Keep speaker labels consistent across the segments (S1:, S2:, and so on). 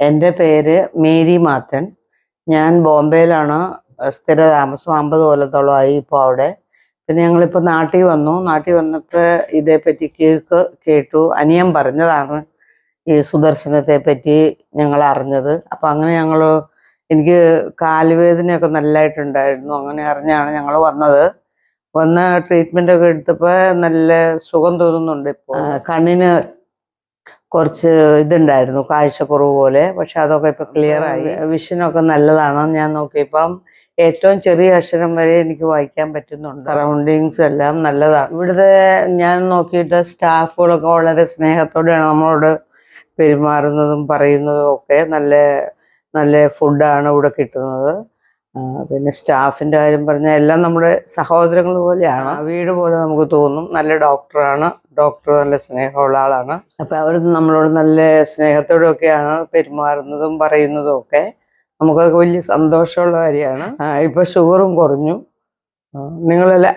S1: എൻ്റെ പേര് മേരി മാത്തൻ. ഞാൻ ബോംബെയിലാണ് സ്ഥിരതാമസം. 50 കൊല്ലത്തോളമായി ഇപ്പോൾ അവിടെ. പിന്നെ ഞങ്ങളിപ്പോൾ നാട്ടിൽ വന്നു. നാട്ടിൽ വന്നപ്പോൾ ഇതേപ്പറ്റി കേട്ടു. അനിയൻ പറഞ്ഞതാണ് ഈ സുദർശനത്തെ പറ്റി ഞങ്ങൾ അറിഞ്ഞത്. അപ്പം അങ്ങനെ എനിക്ക് കാലുവേദനയൊക്കെ നല്ലതായിട്ടുണ്ടായിരുന്നു. അങ്ങനെ അറിഞ്ഞാണ് ഞങ്ങൾ വന്നത്. വന്ന് ട്രീറ്റ്മെൻറ്റൊക്കെ എടുത്തപ്പോൾ നല്ല സുഖം തോന്നുന്നുണ്ട്. ഇപ്പോൾ കണ്ണിന് കുറച്ച് ഇതുണ്ടായിരുന്നു, കാഴ്ചക്കുറവ് പോലെ. പക്ഷെ അതൊക്കെ ഇപ്പം ക്ലിയറായി. വിഷനൊക്കെ നല്ലതാണ്. ഞാൻ നോക്കിയപ്പം ഏറ്റവും ചെറിയ അക്ഷരം വരെ എനിക്ക് വായിക്കാൻ പറ്റുന്നുണ്ട്. സറൗണ്ടിങ്സ് എല്ലാം നല്ലതാണ്. ഇവിടുത്തെ ഞാൻ നോക്കിയിട്ട് സ്റ്റാഫുകളൊക്കെ വളരെ സ്നേഹത്തോടെയാണ് നമ്മളോട് പെരുമാറുന്നതും പറയുന്നതും ഒക്കെ. നല്ല നല്ല ഫുഡാണ് ഇവിടെ കിട്ടുന്നത്. പിന്നെ സ്റ്റാഫിൻ്റെ കാര്യം പറഞ്ഞാൽ എല്ലാം നമ്മുടെ സഹോദരങ്ങൾ പോലെയാണ്. വീട് പോലെ നമുക്ക് തോന്നും. നല്ല ഡോക്ടറാണ്. ഡോക്ടർ നല്ല സ്നേഹമുള്ള ആളാണ്. അപ്പം അവർ നമ്മളോട് നല്ല സ്നേഹത്തോടെയൊക്കെയാണ് പെരുമാറുന്നതും പറയുന്നതും ഒക്കെ. നമുക്കൊക്കെ വലിയ സന്തോഷമുള്ള കാര്യമാണ്. ഇപ്പം ഷുഗറും കുറഞ്ഞു. നിങ്ങളെല്ലാം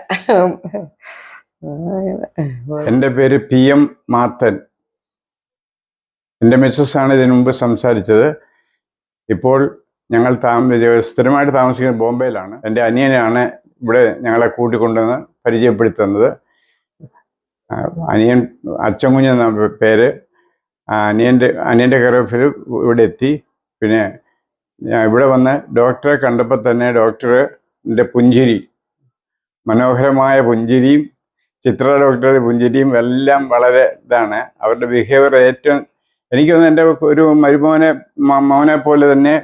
S2: എൻ്റെ പേര് PM മാത്തൻ. എൻ്റെ മിസ്സസ്സാണ് ഇതിനു മുമ്പ് സംസാരിച്ചത്. ഇപ്പോൾ ഞങ്ങൾ സ്ഥിരമായിട്ട് താമസിക്കുന്നത് ബോംബെയിലാണ്. എൻ്റെ അനിയനാണ് ഇവിടെ ഞങ്ങളെ കൂട്ടിക്കൊണ്ടുവന്ന് പരിചയപ്പെടുത്തുന്നത്. അനിയൻ അച്ചൻകുഞ്ഞ് എന്ന പേര്. അനിയൻ്റെ കെയർ ഇവിടെ എത്തി. പിന്നെ ഞാൻ ഇവിടെ വന്ന് ഡോക്ടറെ കണ്ടപ്പോൾ തന്നെ ഡോക്ടറിൻ്റെ പുഞ്ചിരി, മനോഹരമായ പുഞ്ചിരിയും ചിത്ര ഡോക്ടറുടെ പുഞ്ചിരിയും എല്ലാം വളരെ ഇതാണ്. അവരുടെ ബിഹേവിയർ ഏറ്റവും എനിക്ക് തോന്നുന്നു എൻ്റെ ഒരു മോനെ പോലെ തന്നെ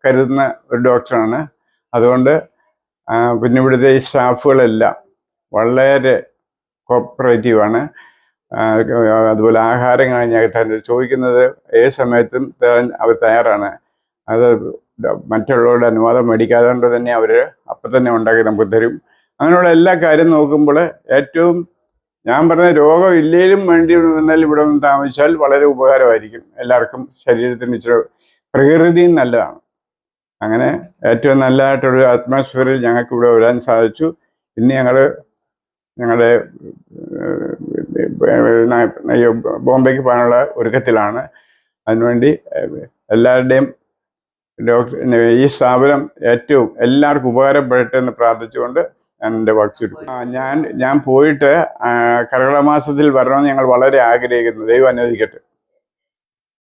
S2: കരുതുന്ന ഒരു ഡോക്ടറാണ്. അതുകൊണ്ട് പിന്നെ ഇവിടുത്തെ ഈ സ്റ്റാഫുകളെല്ലാം വളരെ കോപ്പറേറ്റീവാണ്. അതുപോലെ ആഹാരം കഴിഞ്ഞാൽ ചോദിക്കുന്നത് ഏത് സമയത്തും അവർ തയ്യാറാണ്. അത് മറ്റുള്ളവരുടെ അനുവാദം മേടിക്കാതെ കൊണ്ട് തന്നെ അവർ അപ്പം തന്നെ ഉണ്ടാക്കി നമുക്ക് തരും. അങ്ങനെയുള്ള എല്ലാ കാര്യം നോക്കുമ്പോൾ ഏറ്റവും ഞാൻ പറഞ്ഞ രോഗം ഇല്ലേലും വേണ്ടി വന്നാൽ ഇവിടെ ഒന്ന് താമസിച്ചാൽ വളരെ ഉപകാരമായിരിക്കും. എല്ലാവർക്കും ശരീരത്തിന് ഇച്ചിരി പ്രകൃതിയും നല്ലതാണ്. അങ്ങനെ ഏറ്റവും നല്ലതായിട്ടൊരു അറ്റ്മോസ്ഫിയറിൽ ഞങ്ങൾക്ക് ഇവിടെ വരാൻ സാധിച്ചു. ഇന്ന് ഞങ്ങളുടെ ബോംബെക്ക് പോകാനുള്ള ഒരുക്കത്തിലാണ്. അതിനുവേണ്ടി എല്ലാവരുടെയും ഈ സ്ഥാപനം ഏറ്റവും എല്ലാവർക്കും ഉപകാരപ്പെടട്ടെ എന്ന് പ്രാർത്ഥിച്ചുകൊണ്ട് ഞാൻ എൻ്റെ വാക്ക് ചുരുക്കും. ഞാൻ പോയിട്ട് കർക്കിടക മാസത്തിൽ വരണമെന്ന് ഞങ്ങൾ വളരെ ആഗ്രഹിക്കുന്നു. ദൈവം അനുവദിക്കട്ടെ.